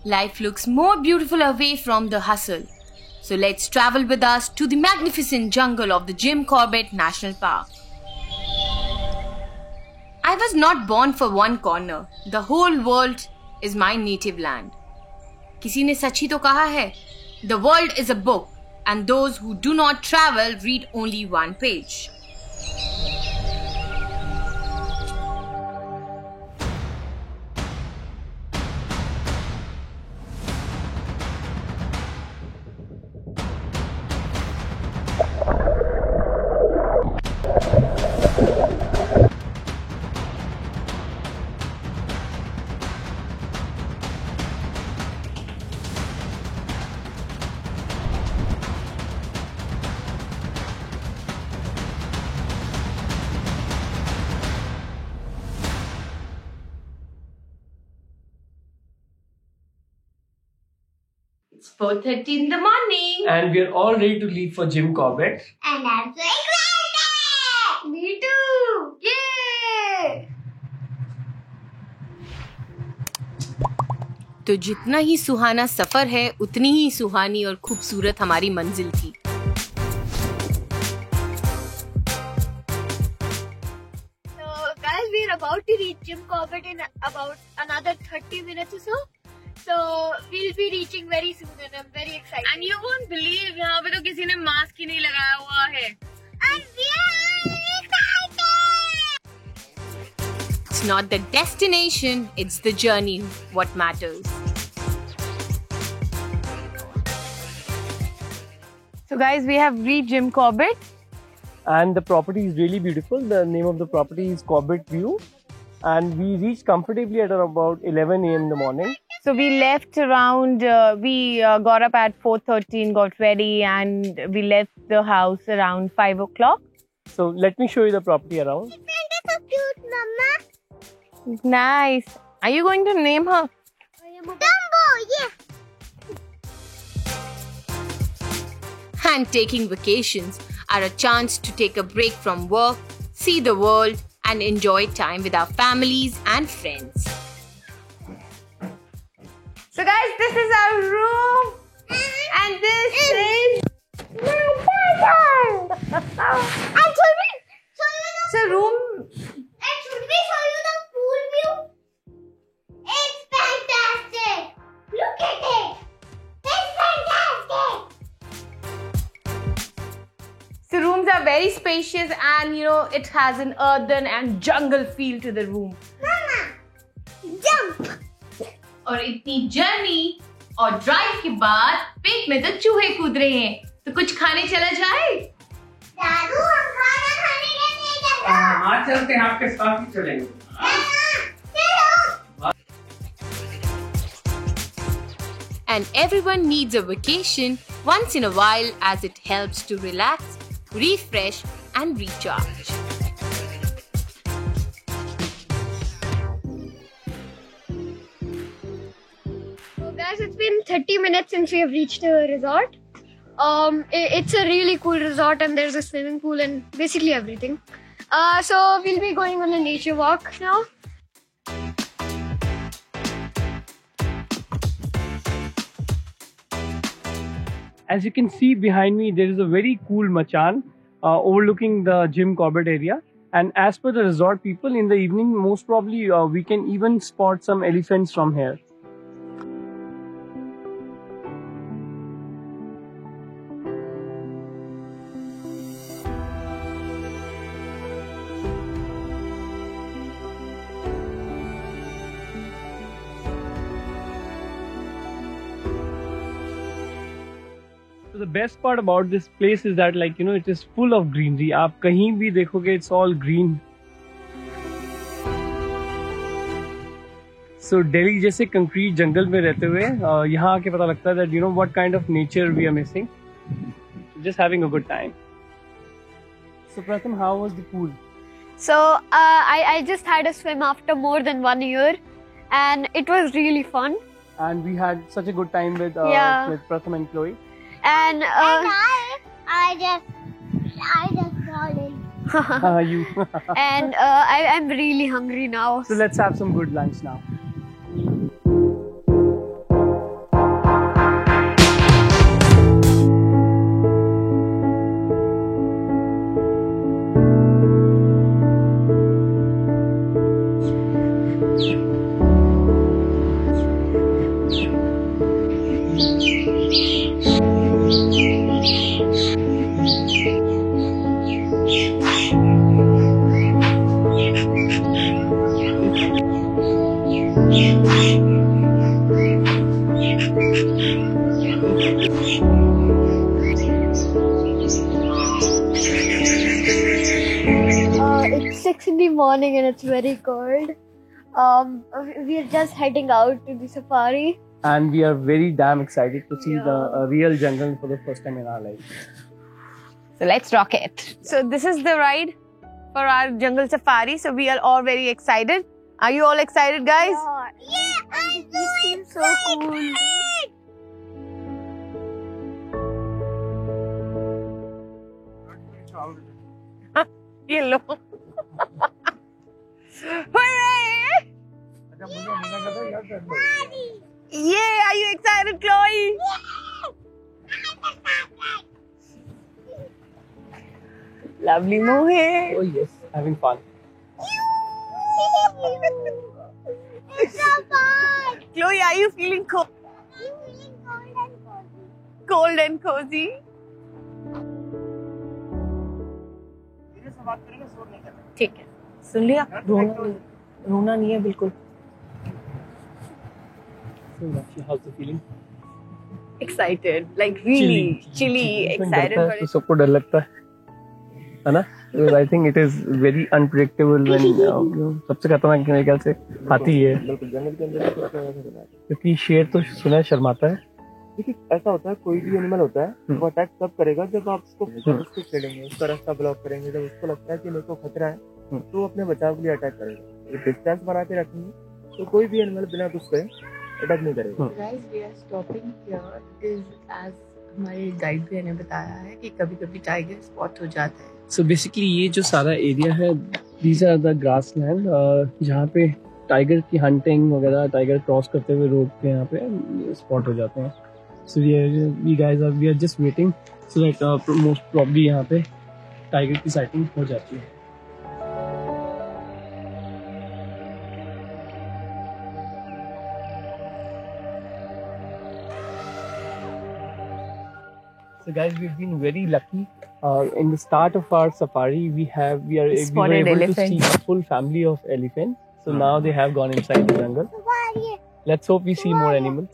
Life looks more beautiful away from the hustle. So let's travel with us to the magnificent jungle of the Jim Corbett National Park. I was not born for one corner. The whole world is my native land. किसी ने सच ही तो कहा है, the world is a book and those who do not travel read only one page. It's 4:30 in the morning. And we're all ready to leave for Jim Corbett. And I'm so excited! Me too! Yay! तो जितना ही सुहाना सफर है, उतनी ही सुहानी और खूबसूरत हमारी मंजिल थी. So guys, we're about to reach Jim Corbett in about another 30 minutes or so. So we'll be reaching very soon and I'm very excited. And you won't believe, यहाँ पे तो किसी ने मास्क ही नहीं लगाया हुआ है. I'm very excited! It's not the destination, it's the journey what matters. So guys, we have reached Jim Corbett. And the property is really beautiful. The name of the property is Corbett View. And we reached comfortably at about 11 a.m. in the morning. So we left around, we got up at 4:13, got ready, and we left the house around 5 o'clock. So let me show you the property around. It's so cute, Mama. Nice. Are you going to name her? Dumbo, yeah. And taking vacations are a chance to take a break from work, see the world, and enjoy time with our families and friends. So guys, this is our room. And this is my bedroom. And should we show you the room. And should we show you the pool view? It's fantastic. Look at it. It's fantastic. So rooms are very spacious and it has an earthen and jungle feel to the room. Mama, jump. और इतनी journey और drive के बाद पेट में तो चूहे कूद रहे हैं, तो कुछ खाने चला जाए. दादू, हम खाना खाने कैसे जाते हैं? हाँ चलते हैं, आपके साथ ही चलेंगे. And everyone needs a vacation once in a while as it helps to relax, refresh and recharge. Guys, it's been 30 minutes since we have reached the resort. It's a really cool resort and there's a swimming pool and basically everything. So we'll be going on a nature walk now. As you can see behind me, there is a very cool machan overlooking the Jim Corbett area. And as per the resort people, in the evening, most probably we can even spot some elephants from here. So the best part about this place is that it is full of greenery. आप कहीं भी देखोगे, it's all green. So Delhi जैसे concrete jungle में रहते हुए यहाँ आके पता लगता है that what kind of nature we are missing. Just having a good time. So Pratham, how was the pool? So I just had a swim after more than 1 year and it was really fun. And we had such a good time with Pratham and Chloe. And I just got in. You. And I'm really hungry now. So let's have some good lunch now. It's 6 in the morning and it's very cold. We are just heading out to the safari. And we are very damn excited to see the real jungle for the first time in our life. So let's rock it. So this is the ride for our jungle safari. So we are all very excited. Are you all excited, guys? Yeah, I'm so cool. Yellow. Hooray! Yeah, are you excited, Chloe? Lovely Mohit. Oh yes, having fun. It's so fun. Chloe, are you feeling cold? Cold and cozy? ठीक है, सुन लिया? रोना नहीं है बिल्कुल. So Rakshi, how's the feeling? Excited, like really chilly, excited. तो सबको डर लगता है ना? Because I think it is very unpredictable when सबसे खतरनाक मेरे ख्याल से हाथी है. क्योंकि शेर तो सुना है शर्माता है. देखिए ऐसा होता है, कोई भी एनिमल होता है वो अटैक तब करेगा जब आप उसको छेड़ेंगे, उसका रास्ता ब्लॉक करेंगे. जब उसको लगता है कि मेरे को खतरा है तो वो अपने बचाव के लिए अटैक करेगा. डिस्टेंस बना के रखेंगे तो कोई भी एनिमल बिना कुछ कहे अटैक नहीं करेगा. Guys, we are stopping here because as हमारे गाइड भी ने बताया है कि कभी-कभी टाइगर स्पॉट हो जाता है. So basically ये जो सारा एरिया है, these are the grassland जहाँ पे टाइगर की हंटिंग वगैरह, टाइगर क्रॉस करते हुए रोड पे यहाँ पे स्पॉट हो जाते हैं. So we are just waiting so that most probably यहाँ पे टाइगर की साइटिंग हो जाती है. So guys, we've been very lucky. In the start of our safari, we were able to see a full family of elephants. So now they have gone inside the jungle. Let's hope we see more animals.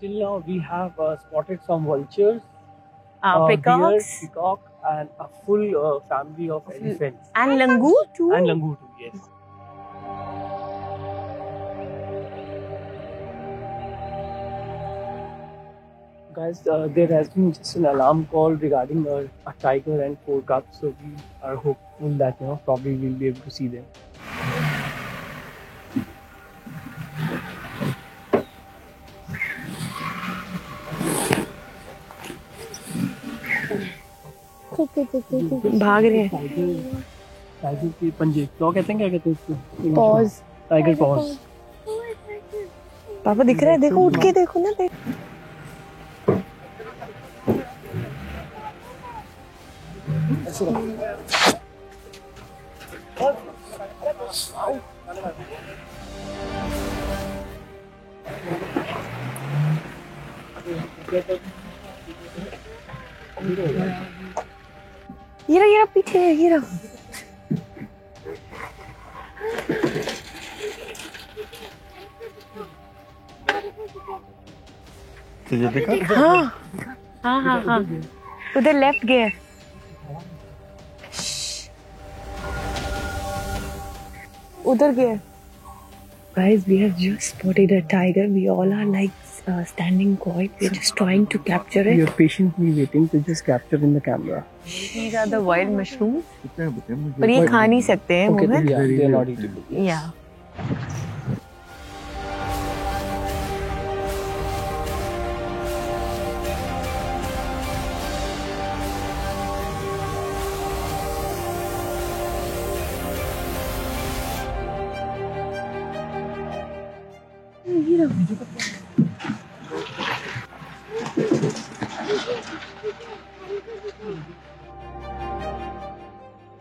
Till now, we have spotted some vultures, Peacocks, peacock, and a full family of elephants. and langur too. And langur too, yes. Guys, there has been just an alarm call regarding a tiger and 4 cubs, so we are hopeful that probably we'll be able to see them. भाग रहे हैं. Tiger के पंजे, क्या कहते हैं, क्या कहते हैं इसको? Paws. Tiger pause. पापा दिख रहा है, देखो उठ के देखो ना. देख ये रहा पीछे, ये रहा. तुझे देखा? हाँ. उधर लेफ्ट गया. उधर गया. Guys, we have just spotted a tiger. We all are like standing quiet. We're just trying to capture it. We are patiently waiting to just capture in the camera. These are the wild mushrooms. कितने बचे हैं मुझे? पर ये खा नहीं सकते हैं Okay, Mohan. yeah, they are not eatable. Yeah.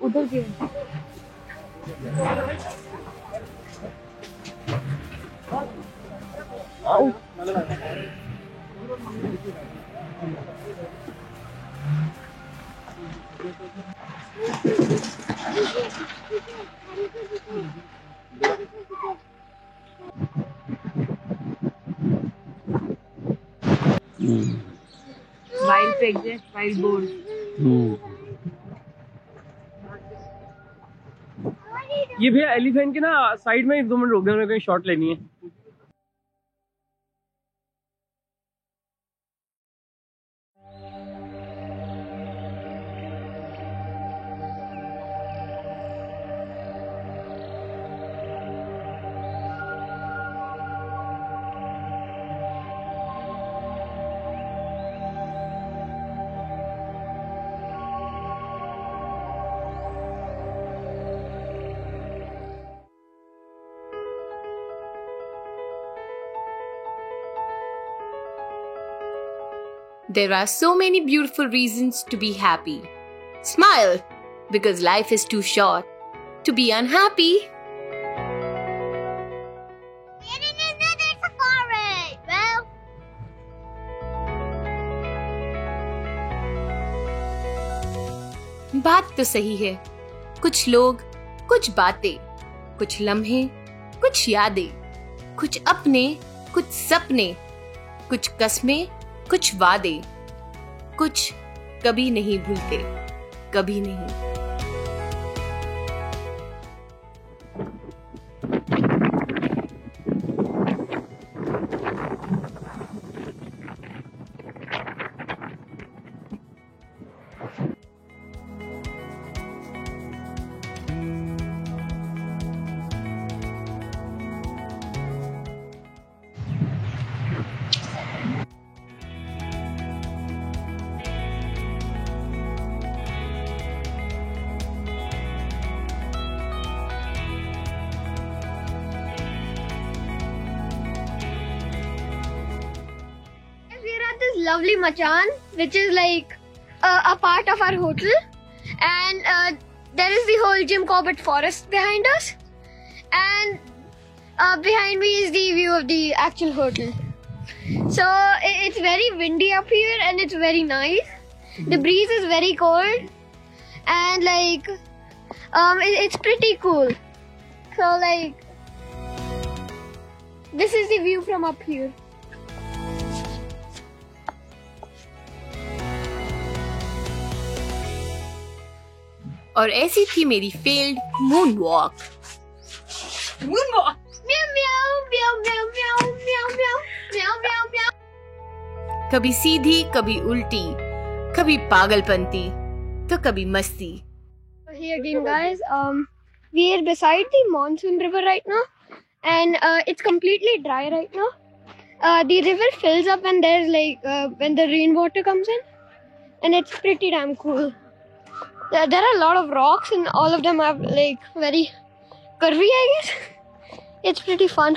उधर भी है. Wild pigs, wild boars. ये भैया एलिफेंट के ना साइड में 1-2 मिनट रोक देना, मेरे को शॉट लेनी है. There are so many beautiful reasons to be happy. Smile, because life is too short to be unhappy. बात तो सही है. कुछ लोग, कुछ बातें, कुछ लम्हे, कुछ यादें, कुछ अपने, कुछ सपने, कुछ कस्में, कुछ वादे, कुछ कभी नहीं भूलते, कभी नहीं. Lovely Machan, which is like a part of our hotel, and there is the whole Jim Corbett forest behind us, and behind me is the view of the actual hotel. So it's very windy up here and it's very nice. The breeze is very cold, and like it's pretty cool. So like this is the view from up here. और ऐसी थी मेरी failed moon walk. कभी सीधी, कभी उल्टी, कभी पागलपंती, तो कभी मस्ती. Here again, guys. We are beside the Monsoon River right now, and it's completely dry right now. The river fills up, and there's like when the rainwater comes in, and it's pretty damn cool. There are a lot of rocks, and all of them are like very curvy, I guess. It's pretty fun.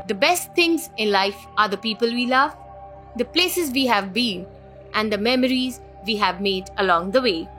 The best things in life are the people we love, the places we have been, and the memories we have made along the way.